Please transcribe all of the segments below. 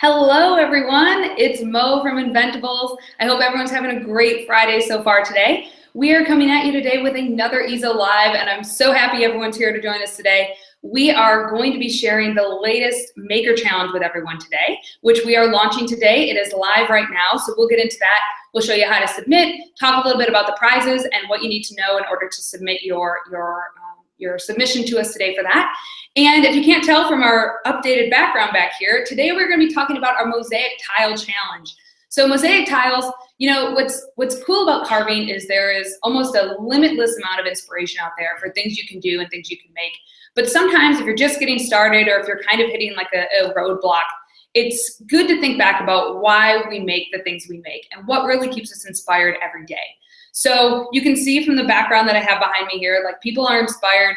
Hello everyone, it's Mo from Inventables. I hope everyone's having a great Friday so far today. We are coming at you today with another Easel Live, and I'm so happy everyone's here to join us today. We are going to be sharing the latest Maker Challenge with everyone today, which we are launching today. It is live right now, so we'll get into that. We'll show you how to submit, talk a little bit about the prizes and what you need to know in order to submit your submission to us today for that. And if you can't tell from our updated background back here, today we're going to be talking about our Mosaic Tile Challenge. So Mosaic tiles, you know, what's cool about carving is there is almost a limitless amount of inspiration out there for things you can do and things you can make. But sometimes if you're just getting started or if you're kind of hitting like a roadblock, it's good to think back about why we make the things we make and what really keeps us inspired every day. So you can see from the background that I have behind me here, like people are inspired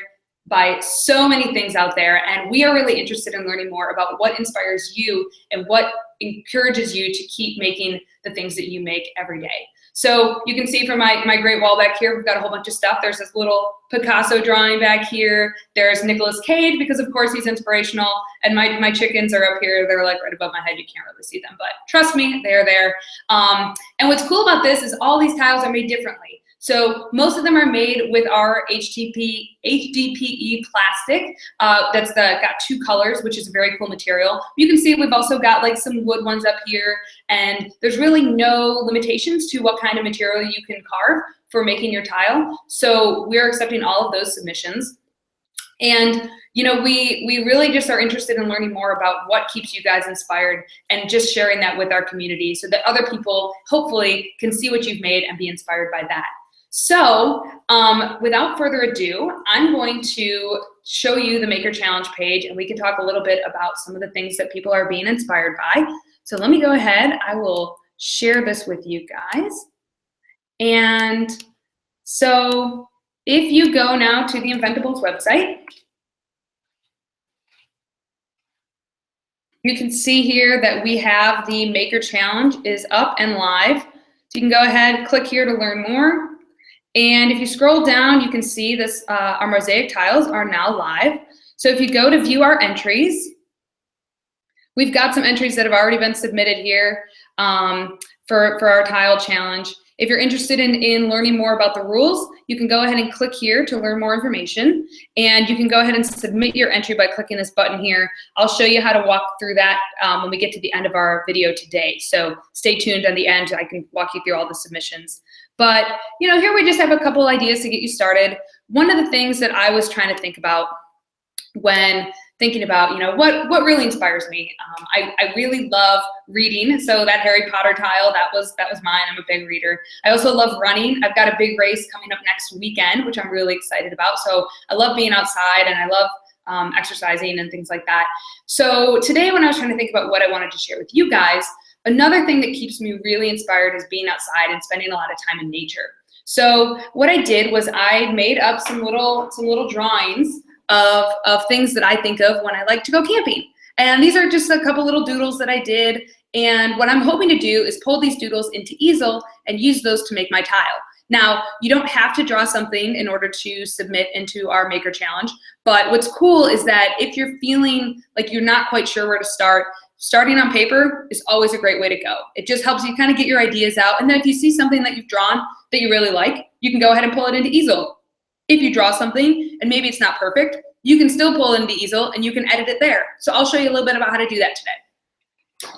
by so many things out there, and we are really interested in learning more about what inspires you and what encourages you to keep making the things that you make every day. So you can see from my great wall back here, we've got a whole bunch of stuff. There's this little Picasso drawing back here. There's Nicolas Cage, because of course he's inspirational, and my chickens are up here. They're like right above my head. You can't really see them, but trust me, they're there. And what's cool about this is all these tiles are made differently. So most of them are made with our HDPE plastic. That's got two colors, which is a very cool material. You can see we've also got like some wood ones up here, and there's really no limitations to what kind of material you can carve for making your tile. So we're accepting all of those submissions. And you know, we really just are interested in learning more about what keeps you guys inspired and just sharing that with our community so that other people hopefully can see what you've made and be inspired by that. So without further ado, I'm going to show you the Maker Challenge page, and we can talk a little bit about some of the things that people are being inspired by. So let me go ahead. I will share this with you guys. And so if you go now to the Inventables website, you can see here that we have the Maker Challenge is up and live. So you can go ahead, click here to learn more. And if you scroll down, you can see this, our Mosaic tiles are now live. So if you go to view our entries, we've got some entries that have already been submitted here for our tile challenge. If you're interested in learning more about the rules, you can go ahead and click here to learn more information. And you can go ahead and submit your entry by clicking this button here. I'll show you how to walk through that when we get to the end of our video today. So stay tuned on the end. I can walk you through all the submissions. But you know, here we just have a couple ideas to get you started. One of the things that I was trying to think about when thinking about, you know, what really inspires me. I really love reading. So that Harry Potter tile, that was mine. I'm a big reader. I also love running. I've got a big race coming up next weekend, which I'm really excited about. So I love being outside, and I love exercising and things like that. So today when I was trying to think about what I wanted to share with you guys, another thing that keeps me really inspired is being outside and spending a lot of time in nature. So what I did was I made up some little drawings of things that I think of when I like to go camping. And these are just a couple little doodles that I did. And what I'm hoping to do is pull these doodles into Easel and use those to make my tile. Now, you don't have to draw something in order to submit into our Maker Challenge, but what's cool is that if you're feeling like you're not quite sure where to start, starting on paper is always a great way to go. It just helps you kind of get your ideas out, and then if you see something that you've drawn that you really like, you can go ahead and pull it into Easel. If you draw something and maybe it's not perfect, you can still pull it into Easel and you can edit it there. So I'll show you a little bit about how to do that today.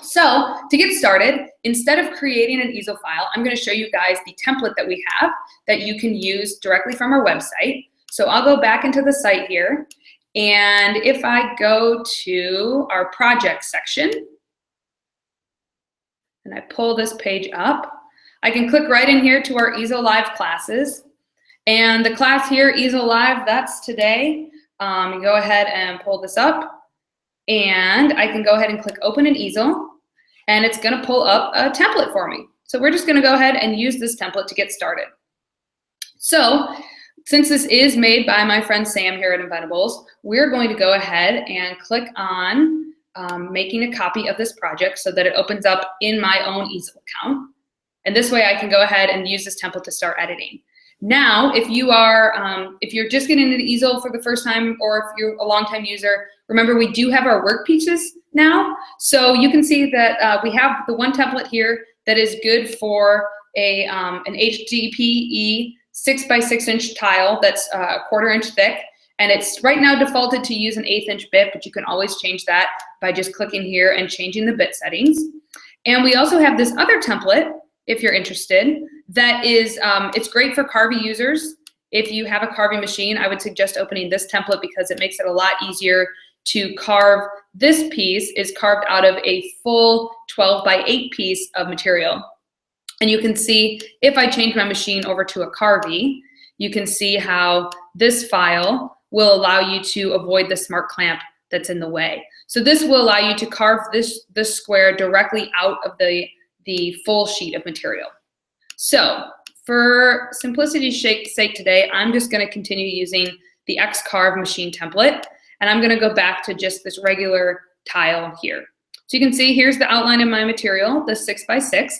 So to get started, instead of creating an Easel file, I'm going to show you guys the template that we have that you can use directly from our website. So I'll go back into the site here, and if I go to our project section and I pull this page up, I can click right in here to our Easel Live classes. And the class here, Easel Live, that's today. Go ahead and pull this up, and I can go ahead and click open in Easel, and it's gonna pull up a template for me. So we're just gonna go ahead and use this template to get started. So since this is made by my friend Sam here at Inventables, we're going to go ahead and click on making a copy of this project so that it opens up in my own Easel account. And this way I can go ahead and use this template to start editing. Now, if you're just getting into Easel for the first time, or if you're a longtime user, remember we do have our work pieces now. So you can see that we have the one template here that is good for an HDPE 6x6 inch tile that's a 1/4 inch thick. And it's right now defaulted to use an 1/8 inch bit, but you can always change that by just clicking here and changing the bit settings. And we also have this other template, if you're interested, that is, it's great for carving users. If you have a carving machine, I would suggest opening this template because it makes it a lot easier to carve. This piece is carved out of a full 12x8 piece of material. And you can see, if I change my machine over to a carvy, you can see how this file will allow you to avoid the smart clamp that's in the way. So this will allow you to carve this square directly out of the full sheet of material. So for simplicity's sake today, I'm just going to continue using the x-carve machine template, and I'm going to go back to just this regular tile here. So you can see here's the outline of my material, the 6x6.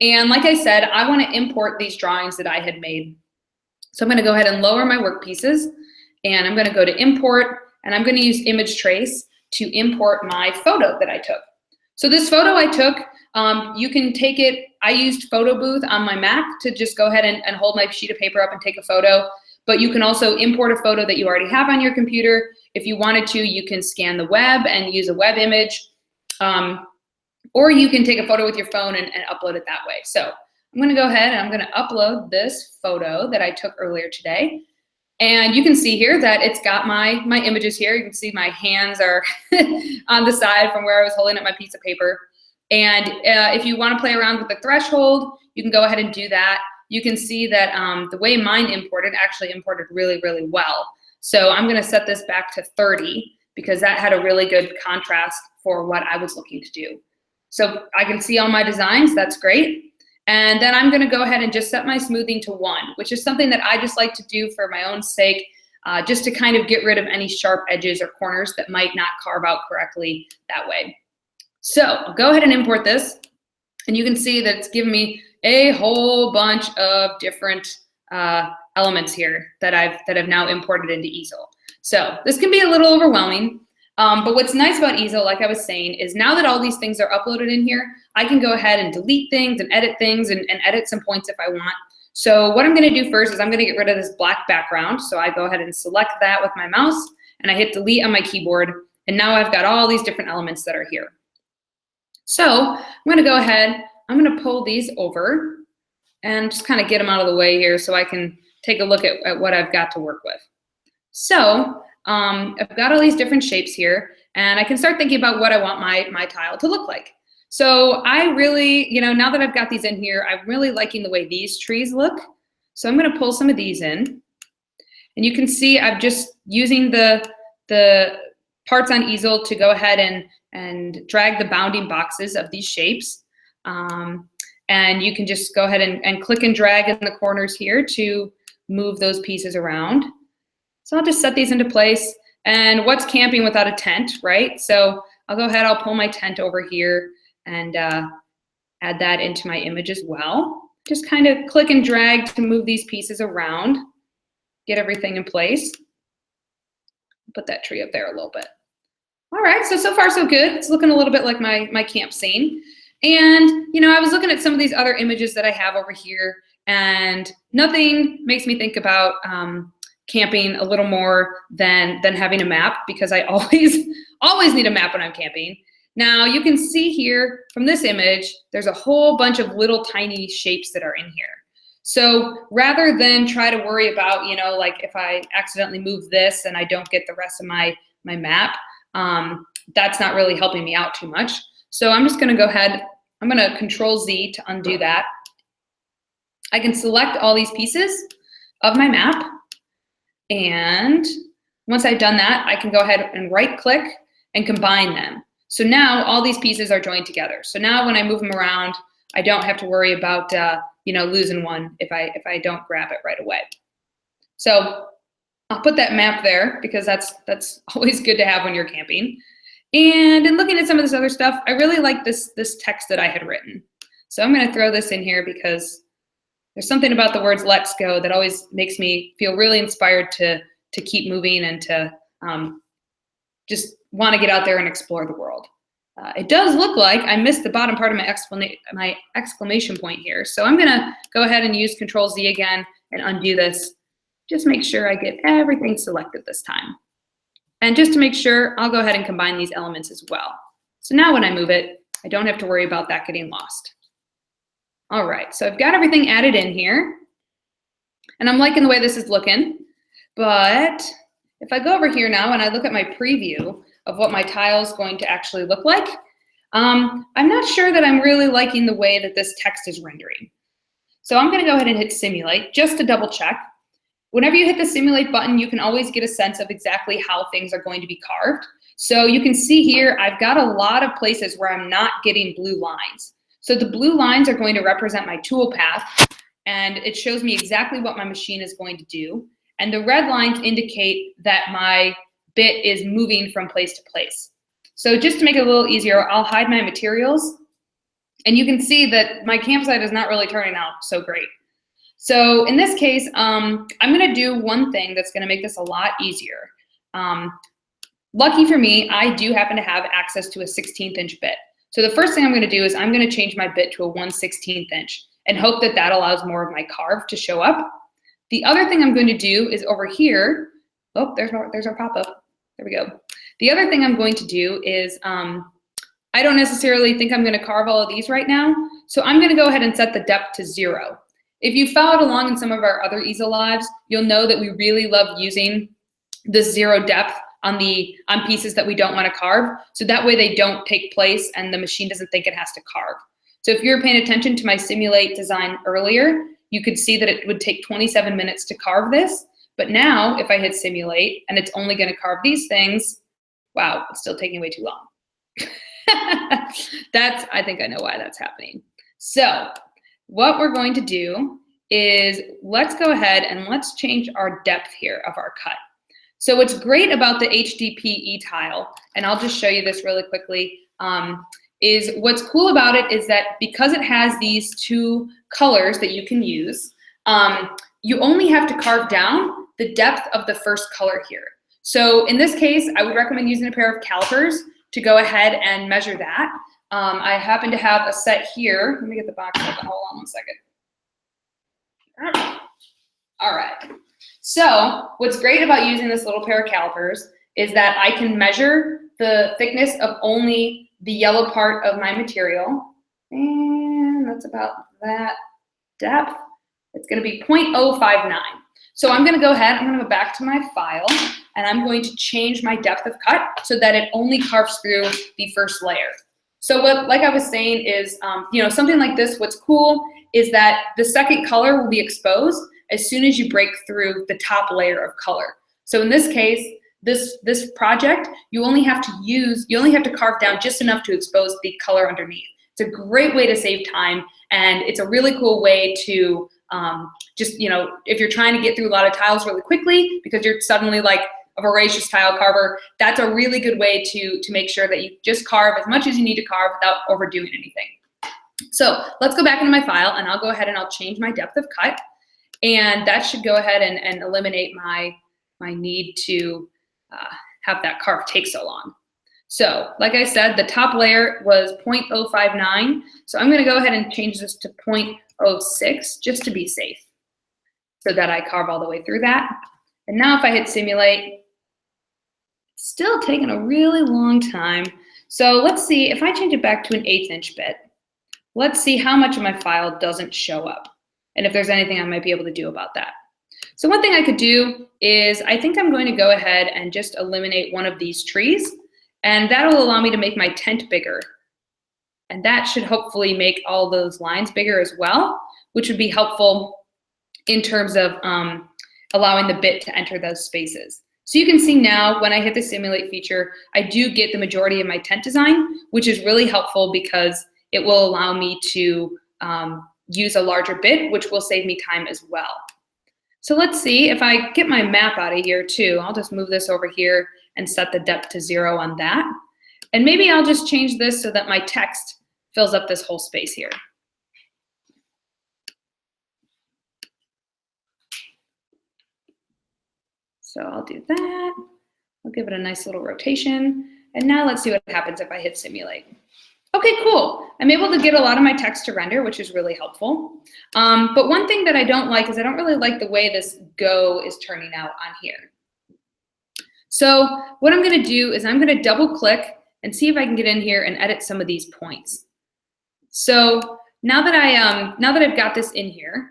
And like I said, I want to import these drawings that I had made. So I'm going to go ahead and lower my work pieces, and I'm going to go to import, and I'm going to use image trace to import my photo that I took. So this photo I took, you can take it, I used Photo Booth on my Mac to just go ahead and hold my sheet of paper up and take a photo, but you can also import a photo that you already have on your computer. If you wanted to, you can scan the web and use a web image, or you can take a photo with your phone and upload it that way. So I'm gonna go ahead and I'm gonna upload this photo that I took earlier today. And you can see here that it's got my images here. You can see my hands are on the side from where I was holding up my piece of paper. And if you want to play around with the threshold, you can go ahead and do that. You can see that the way mine imported actually imported really, really well. So I'm going to set this back to 30 because that had a really good contrast for what I was looking to do. So I can see all my designs. That's great. And then I'm going to go ahead and just set my smoothing to 1, which is something that I just like to do for my own sake, just to kind of get rid of any sharp edges or corners that might not carve out correctly that way. So I'll go ahead and import this, and you can see that it's given me a whole bunch of different elements here that I've now imported into Easel. So this can be a little overwhelming. But what's nice about Easel, like I was saying, is now that all these things are uploaded in here, I can go ahead and delete things and edit things and edit some points if I want. So what I'm going to do first is I'm going to get rid of this black background. So I go ahead and select that with my mouse, and I hit delete on my keyboard. And now I've got all these different elements that are here. So I'm going to go ahead, I'm going to pull these over and just kind of get them out of the way here so I can take a look at what I've got to work with. So I've got all these different shapes here, and I can start thinking about what I want my tile to look like. So I really, now that I've got these in here, I'm really liking the way these trees look. So I'm going to pull some of these in, and you can see I'm just using the parts on Easel to go ahead and drag the bounding boxes of these shapes. And you can just go ahead and click and drag in the corners here to move those pieces around. So I'll just set these into place. And what's camping without a tent, right? So I'll go ahead, I'll pull my tent over here and add that into my image as well. Just kind of click and drag to move these pieces around, get everything in place. Put that tree up there a little bit. All right, so far so good. It's looking a little bit like my camp scene. And, I was looking at some of these other images that I have over here, and nothing makes me think about camping a little more than having a map, because I always need a map when I'm camping. Now you can see here from this image, there's a whole bunch of little tiny shapes that are in here. So rather than try to worry about, like if I accidentally move this and I don't get the rest of my map, that's not really helping me out too much. So I'm just gonna go ahead, I'm gonna Control Z to undo that. I can select all these pieces of my map, and once I've done that, I can go ahead and right click and combine them. So now all these pieces are joined together. So now when I move them around, I don't have to worry about losing one if I don't grab it right away. So I'll put that map there because that's always good to have when you're camping. And in looking at some of this other stuff, I really like this text that I had written. So I'm going to throw this in here because There's something about the words "let's go" that always makes me feel really inspired to keep moving and to just want to get out there and explore the world. It does look like I missed the bottom part of my exclamation point here. So I'm gonna go ahead and use Control-Z again and undo this. Just make sure I get everything selected this time. And just to make sure, I'll go ahead and combine these elements as well. So now when I move it, I don't have to worry about that getting lost. All right, so I've got everything added in here. And I'm liking the way this is looking. But if I go over here now and I look at my preview of what my tile is going to actually look like, I'm not sure that I'm really liking the way that this text is rendering. So I'm gonna go ahead and hit Simulate just to double check. Whenever you hit the Simulate button, you can always get a sense of exactly how things are going to be carved. So you can see here, I've got a lot of places where I'm not getting blue lines. So the blue lines are going to represent my tool path, and it shows me exactly what my machine is going to do. And the red lines indicate that my bit is moving from place to place. So just to make it a little easier, I'll hide my materials. And you can see that my campsite is not really turning out so great. So in this case, I'm gonna do one thing that's gonna make this a lot easier. Lucky for me, I do happen to have access to a 16th inch bit. So the first thing I'm gonna do is I'm gonna change my bit to a 1/16th inch and hope that that allows more of my carve to show up. The other thing I'm going to do is over here, oh, there's our pop-up. There we go. The other thing I'm going to do is, I don't necessarily think I'm gonna carve all of these right now, so I'm gonna go ahead and set the depth to 0. If you followed along in some of our other Easel lives, you'll know that we really love using the 0 depth on pieces that we don't wanna carve, so that way they don't take place and the machine doesn't think it has to carve. So if you're paying attention to my Simulate design earlier, you could see that it would take 27 minutes to carve this, but now if I hit Simulate and it's only gonna carve these things, wow, it's still taking way too long. I think I know why that's happening. So what we're going to do is let's go ahead and let's change our depth here of our cut. So what's great about the HDPE tile, and I'll just show you this really quickly, is what's cool about it is that because it has these 2 colors that you can use, you only have to carve down the depth of the first color here. So in this case, I would recommend using a pair of calipers to go ahead and measure that. I happen to have a set here. Let me get the box open. Hold on one second. All right. So what's great about using this little pair of calipers is that I can measure the thickness of only the yellow part of my material. And that's about that depth. It's gonna be 0.059. So I'm gonna go ahead, I'm gonna go back to my file, and I'm going to change my depth of cut so that it only carves through the first layer. So what, like I was saying, is something like this, what's cool is that the second color will be exposed as soon as you break through the top layer of color. So in this case, this project, you only have to carve down just enough to expose the color underneath. It's a great way to save time, and it's a really cool way to if you're trying to get through a lot of tiles really quickly because you're suddenly like a voracious tile carver, that's a really good way to make sure that you just carve as much as you need to carve without overdoing anything. So let's go back into my file, and I'll go ahead and I'll change my depth of cut, and that should go ahead and eliminate my need to have that carve take so long. So like I said, the top layer was 0.059, so I'm gonna go ahead and change this to 0.06 just to be safe so that I carve all the way through that. And now if I hit Simulate, it's still taking a really long time. So let's see, if I change it back to an 1/8 inch bit, let's see how much of my file doesn't show up and if there's anything I might be able to do about that. So one thing I could do is I think I'm going to go ahead and just eliminate one of these trees, and that'll allow me to make my tent bigger. And that should hopefully make all those lines bigger as well, which would be helpful in terms of allowing the bit to enter those spaces. So you can see now when I hit the Simulate feature, I do get the majority of my tent design, which is really helpful because it will allow me to use a larger bit, which will save me time as well. So let's see, if I get my map out of here too, I'll just move this over here and set the depth to 0 on that. And maybe I'll just change this so that my text fills up this whole space here. So I'll do that. I'll give it a nice little rotation. And now let's see what happens if I hit simulate. Okay, cool. I'm able to get a lot of my text to render, which is really helpful. But one thing that I don't like is I don't really like the way this go is turning out on here. So what I'm gonna do is I'm gonna double click and see if I can get in here and edit some of these points. So now that I've got this in here,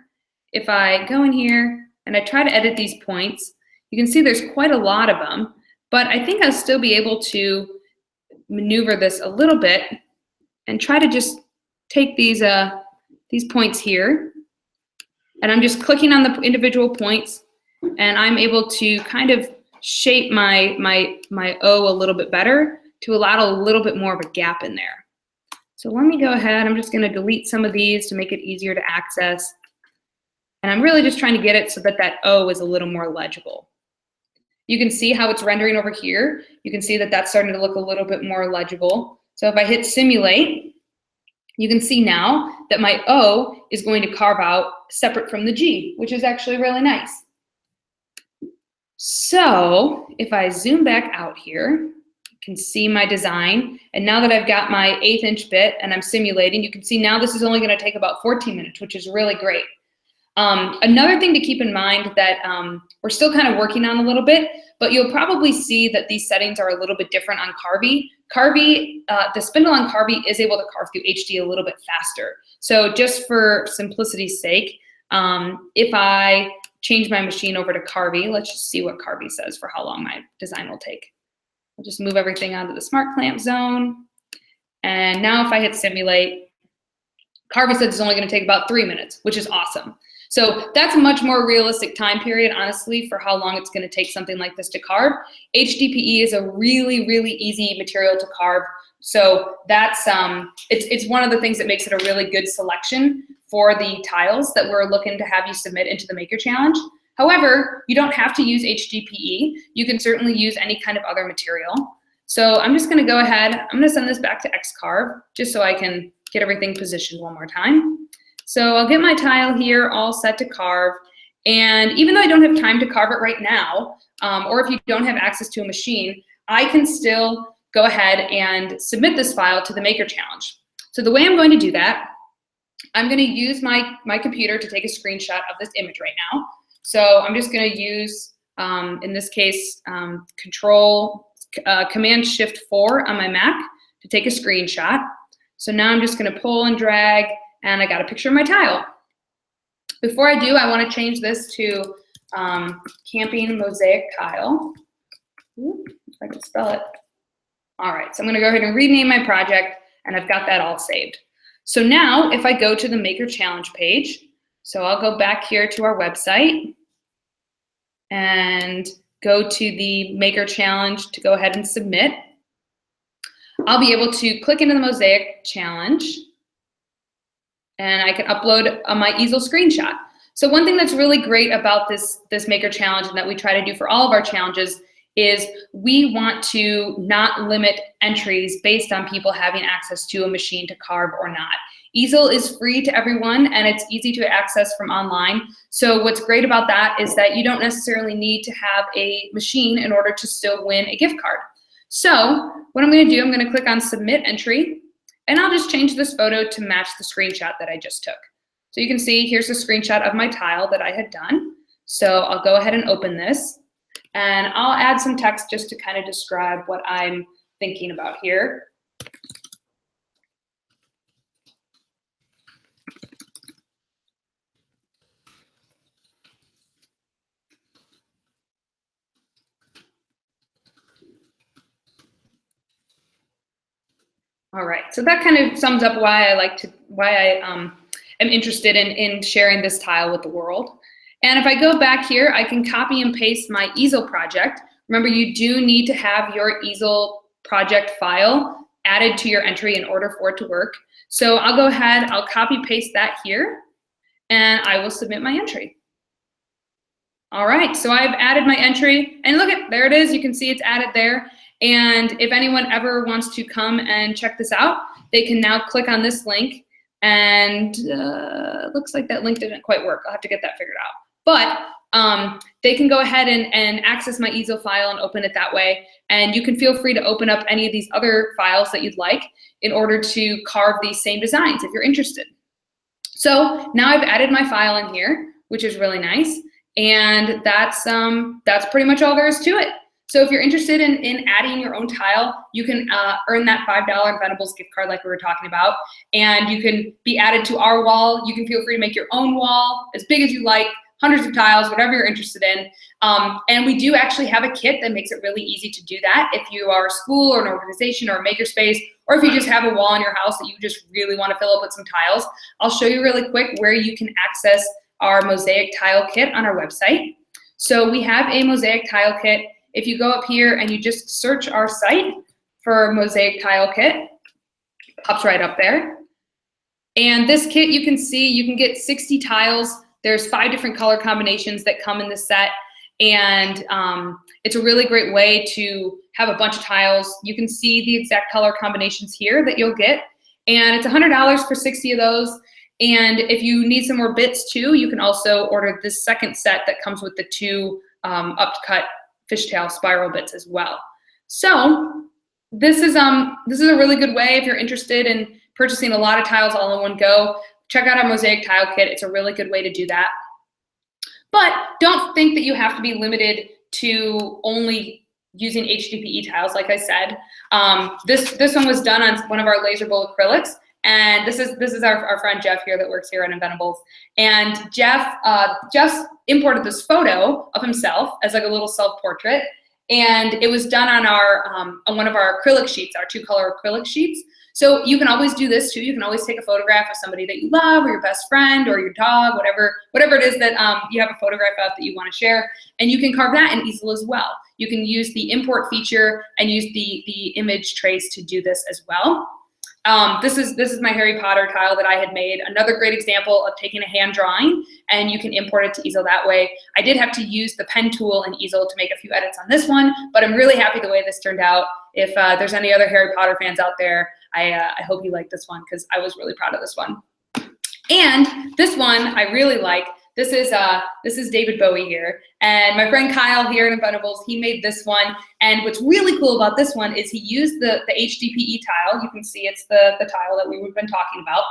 if I go in here and I try to edit these points, you can see there's quite a lot of them, but I think I'll still be able to maneuver this a little bit and try to just take these points here, and I'm just clicking on the individual points, and I'm able to kind of shape my O a little bit better to allow a little bit more of a gap in there. So let me go ahead. I'm just going to delete some of these to make it easier to access, and I'm really just trying to get it so that that O is a little more legible. You can see how it's rendering over here. You can see that that's starting to look a little bit more legible. So if I hit simulate, you can see now that my O is going to carve out separate from the G, which is actually really nice. So if I zoom back out here, you can see my design. And now that I've got my 1/8 inch bit and I'm simulating, you can see now this is only going to take about 14 minutes, which is really great. Another thing to keep in mind that we're still kind of working on a little bit, but you'll probably see that these settings are a little bit different on Carvey. The spindle on Carvey is able to carve through HD a little bit faster. So just for simplicity's sake, if I change my machine over to Carvey, let's just see what Carvey says for how long my design will take. I'll just move everything onto the smart clamp zone. And now if I hit simulate, Carvey says it's only going to take about 3 minutes, which is awesome. So that's a much more realistic time period, honestly, for how long it's going to take something like this to carve. HDPE is a really, really easy material to carve. So that's it's one of the things that makes it a really good selection for the tiles that we're looking to have you submit into the Maker Challenge. However, you don't have to use HDPE. You can certainly use any kind of other material. So I'm just going to go ahead. I'm going to send this back to x-carve just so I can get everything positioned one more time. So I'll get my tile here all set to carve. And even though I don't have time to carve it right now, or if you don't have access to a machine, I can still go ahead and submit this file to the Maker Challenge. So the way I'm going to do that, I'm going to use my computer to take a screenshot of this image right now. So I'm just going to use, in this case, Command-Shift-4 on my Mac to take a screenshot. So now I'm just going to pull and drag, and I got a picture of my tile. Before I do, I want to change this to Camping Mosaic Tile. Ooh, if I can spell it. All right, so I'm going to go ahead and rename my project, and I've got that all saved. So now if I go to the Maker Challenge page, so I'll go back here to our website and go to the Maker Challenge to go ahead and submit. I'll be able to click into the Mosaic Challenge, and I can upload my easel screenshot. So one thing that's really great about this Maker Challenge, and that we try to do for all of our challenges, is we want to not limit entries based on people having access to a machine to carve or not. Easel is free to everyone, and it's easy to access from online. So what's great about that is that you don't necessarily need to have a machine in order to still win a gift card. So what I'm going to do, I'm going to click on Submit Entry, and I'll just change this photo to match the screenshot that I just took. So you can see here's a screenshot of my tile that I had done. So I'll go ahead and open this, and I'll add some text just to kind of describe what I'm thinking about here. All right, so that kind of sums up why I am interested in sharing this tile with the world. And if I go back here, I can copy and paste my easel project. Remember, you do need to have your easel project file added to your entry in order for it to work. So I'll go ahead, I'll copy paste that here, and I will submit my entry. All right, so I've added my entry, and look at, there it is. You can see it's added there. And if anyone ever wants to come and check this out, they can now click on this link, and it looks like that link didn't quite work. I'll have to get that figured out. But they can go ahead and access my Easel file and open it that way. And you can feel free to open up any of these other files that you'd like in order to carve these same designs if you're interested. So now I've added my file in here, which is really nice. And that's pretty much all there is to it. So if you're interested in adding your own tile, you can earn that $5 Inventables gift card like we were talking about, and you can be added to our wall. You can feel free to make your own wall as big as you like, hundreds of tiles, whatever you're interested in. And we do actually have a kit that makes it really easy to do that. If you are a school or an organization or a makerspace, or if you just have a wall in your house that you just really want to fill up with some tiles, I'll show you really quick where you can access our Mosaic tile kit on our website. So we have a Mosaic tile kit. If you go up here and you just search our site for Mosaic tile kit, it pops right up there. And this kit, you can see, you can get 60 tiles. There's 5 different color combinations that come in this set. And it's a really great way to have a bunch of tiles. You can see the exact color combinations here that you'll get. And it's $100 for 60 of those. And if you need some more bits too, you can also order this second set that comes with the 2 upcut fishtail spiral bits as well. So this is a really good way if you're interested in purchasing a lot of tiles all in one go. Check out our Mosaic tile kit. It's a really good way to do that. But don't think that you have to be limited to only using HDPE tiles, like I said. This one was done on one of our laser bowl acrylics. And this is our friend Jeff here that works here at Inventables. And Jeff's imported this photo of himself as like a little self-portrait. And it was done on on one of our acrylic sheets, our 2-color acrylic sheets. So you can always do this too. You can always take a photograph of somebody that you love, or your best friend, or your dog, whatever it is that you have a photograph of that you want to share, and you can carve that in Easel as well. You can use the import feature and use the image trace to do this as well. This is my Harry Potter tile that I had made. Another great example of taking a hand drawing, and you can import it to Easel that way. I did have to use the pen tool in Easel to make a few edits on this one, but I'm really happy the way this turned out. If there's any other Harry Potter fans out there, I hope you like this one, because I was really proud of this one. And this one I really like. This is David Bowie here, and my friend Kyle here at Inventables, he made this one. And what's really cool about this one is he used the HDPE tile. You can see it's the tile that we've been talking about,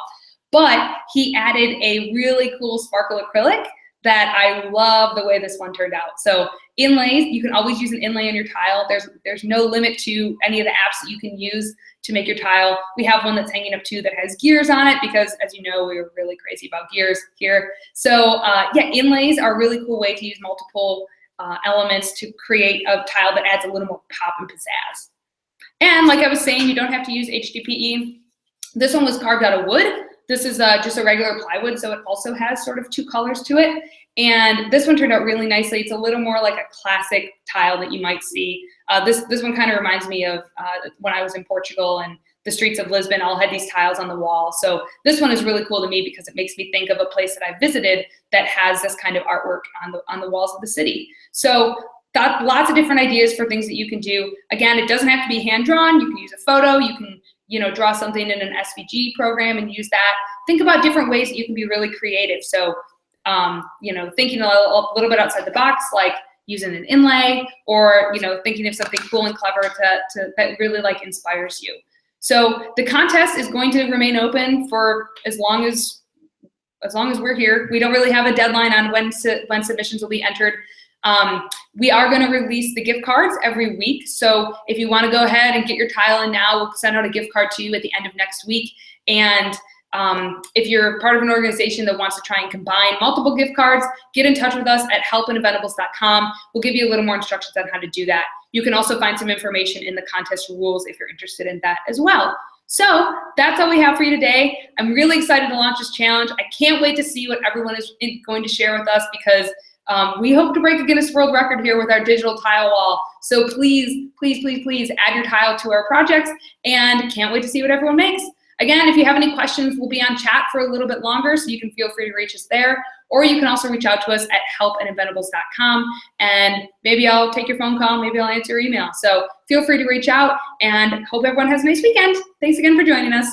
but he added a really cool sparkle acrylic that I love the way this one turned out. So inlays, you can always use an inlay on your tile. There's no limit to any of the apps that you can use to make your tile. We have one that's hanging up too that has gears on it, because as you know, we're really crazy about gears here. So yeah, inlays are a really cool way to use multiple elements to create a tile that adds a little more pop and pizzazz. And like I was saying, you don't have to use HDPE. This one was carved out of wood. This is just a regular plywood, so it also has sort of 2 colors to it. And this one turned out really nicely. It's a little more like a classic tile that you might see. This one kind of reminds me of when I was in Portugal, and the streets of Lisbon all had these tiles on the wall. So this one is really cool to me because it makes me think of a place that I visited that has this kind of artwork on the walls of the city. So got lots of different ideas for things that you can do. Again, it doesn't have to be hand-drawn. You can use a photo. You can draw something in an SVG program and use that. Think about different ways that you can be really creative. So, thinking a little bit outside the box, like using an inlay, or, thinking of something cool and clever that really inspires you. So the contest is going to remain open for as long as we're here. We don't really have a deadline on when submissions will be entered. We are going to release the gift cards every week. So if you want to go ahead and get your tile in now, we'll send out a gift card to you at the end of next week. And if you're part of an organization that wants to try and combine multiple gift cards, get in touch with us at help@inventables.com. We'll give you a little more instructions on how to do that. You can also find some information in the contest rules if you're interested in that as well. So that's all we have for you today. I'm really excited to launch this challenge. I can't wait to see what everyone is going to share with us, because we hope to break a Guinness World Record here with our digital tile wall. So please, please, please, please add your tile to our projects, and can't wait to see what everyone makes. Again, if you have any questions, we'll be on chat for a little bit longer, so you can feel free to reach us there. Or you can also reach out to us at help@inventables.com, and maybe I'll take your phone call, maybe I'll answer your email. So feel free to reach out, and hope everyone has a nice weekend. Thanks again for joining us.